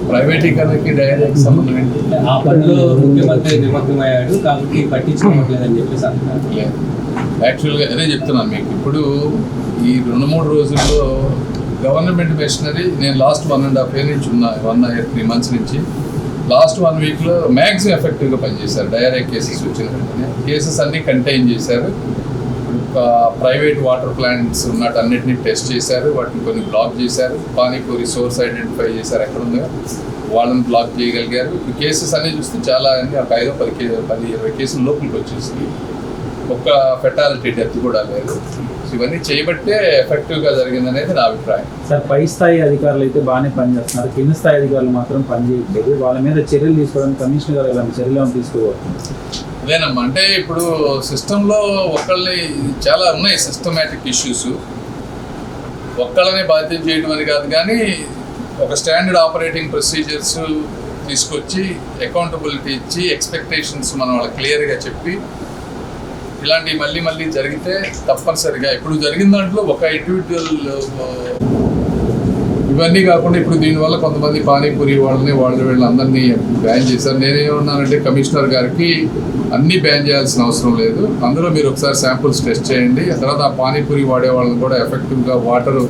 ప్రైవేటీకరణకి డైరెక్ట్ సంబంధం ఏంటి? ఆ పనిలో ముఖ్యమంత్రి నిమగ్నమయ్యాడు కాబట్టి పట్టించుకోవట్లేదని చెప్పేసి అంటున్నారు. లేదు, యాక్చువల్గా అదే చెప్తున్నాను మీకు. ఇప్పుడు ఈ 2-3 రోజుల్లో గవర్నమెంట్ మెషినరీ నేను లాస్ట్ 1.5 year నుంచి ఉన్నా, 1 year 3 months నుంచి లాస్ట్ 1 weekలో మ్యాక్సిమం ఎఫెక్టివ్గా పనిచేశారు. డయేరియా కేసెస్ వచ్చిన వెంటనే కేసెస్ అన్నీ కంటైన్ చేశారు. ప్రైవేట్ వాటర్ ప్లాంట్స్ ఉన్నట్టు అన్నిటినీ టెస్ట్ చేశారు, వాటిని కొన్ని బ్లాక్ చేశారు. పానీపూరి సోర్స్ ఐడెంటిఫై చేశారు, ఎక్కడ ఉందో వాళ్ళని బ్లాక్ చేయగలిగారు. ఈ కేసెస్ అన్నీ చూస్తే చాలా ఒక 5-10-20 కేసులు లోపలికి వచ్చేసింది. ఒక్క ఫెటాలిటీ డెత్ కూడా లేదు. ఇవన్నీ చేయబట్టే ఎఫెక్టివ్గా జరిగిందనేది నా అభిప్రాయం. సార్, పై స్థాయి అధికారులు అయితే బాగానే పనిచేస్తున్నారు, కింద స్థాయి అధికారులు మాత్రం పనిచేయట్లేదు. వాళ్ళ మీద చర్యలు తీసుకోవడానికి కమిషనర్ గారు ఎలాంటి చర్యలు తీసుకోబోతున్నారు? అదేనమ్మా, అంటే ఇప్పుడు సిస్టంలో ఒకళ్ళని చాలా ఉన్నాయి సిస్టమేటిక్ ఇష్యూస్. ఒక్కళ్ళనే బాధ్యత చేయడం అని కాదు, కానీ ఒక స్టాండర్డ్ ఆపరేటింగ్ ప్రొసీజర్స్ తీసుకొచ్చి అకౌంటబిలిటీ ఇచ్చి ఎక్స్పెక్టేషన్స్ మనం వాళ్ళకి క్లియర్గా చెప్పి ఇలాంటివి మళ్ళీ జరిగితే తప్పనిసరిగా ఇప్పుడు జరిగిన దాంట్లో ఒక ఇండివిజువల్ ఇవన్నీ కాకుండా ఇప్పుడు దీనివల్ల కొంతమంది పానీపూరి వీళ్ళందరినీ బ్యాన్ చేశారు. నేనేమన్నానంటే కమిషనర్ గారికి అన్నీ బ్యాన్ చేయాల్సిన అవసరం లేదు, అందులో మీరు ఒకసారి శాంపుల్స్ టెస్ట్ చేయండి. ఆ తర్వాత ఆ పానీపూరి వాడే వాళ్ళని కూడా ఎఫెక్టివ్గా వాటర్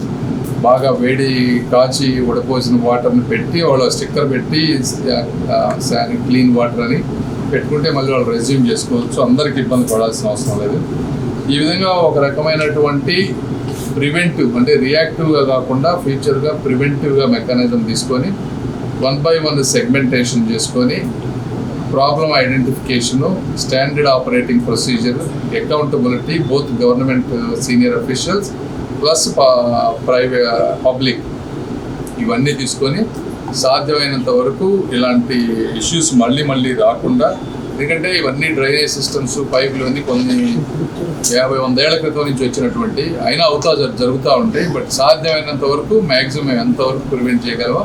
బాగా వేడి కాచి ఉడపోసిన వాటర్ని పెట్టి వాళ్ళ స్టిక్కర్ పెట్టి క్లీన్ వాటర్ అని పెట్టుకుంటే మళ్ళీ వాళ్ళు రెజ్యూమ్ చేసుకోవచ్చు. అందరికి ఇబ్బంది పడాల్సిన అవసరం లేదు. ఈ విధంగా ఒక రకమైనటువంటి ప్రివెంటివ్, అంటే రియాక్టివ్గా కాకుండా ఫ్యూచర్గా ప్రివెంటివ్గా మెకానిజం తీసుకొని 1 by 1 సెగ్మెంటేషన్ చేసుకొని problem identification, standard operating procedure, accountability both government senior officials plus public, ఇవన్నీ తీసుకొని సాధ్యమైనంత వరకు ఇలాంటి ఇష్యూస్ మళ్ళీ రాకుండా. ఎందుకంటే ఇవన్నీ డ్రైనేజ్ సిస్టమ్స్, పైపులు అన్నీ కొన్ని 50-100 ఏళ్ల క్రితం నుంచి వచ్చినటువంటి అయినా జరుగుతూ ఉంటాయి. బట్ సాధ్యమైనంత వరకు మ్యాక్సిమం ఎంతవరకు ప్రివెంట్ చేయగలమో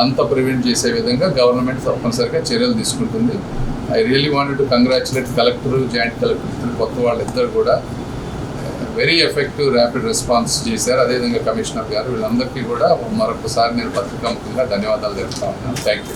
అంత ప్రివెంట్ చేసే విధంగా గవర్నమెంట్ తప్పనిసరిగా చర్యలు తీసుకుంటుంది. I really wanted to congratulate collector, joint collector, కొత్త వాళ్ళిద్దరు కూడా వెరీ ఎఫెక్టివ్ ర్యాపిడ్ రెస్పాన్స్ చేశారు. అదేవిధంగా కమిషనర్ గారు, వీళ్ళందరికీ కూడా మరొకసారి నేను పత్రికాముఖంగా ధన్యవాదాలు తెలుపుతా ఉన్నాను. Thank you.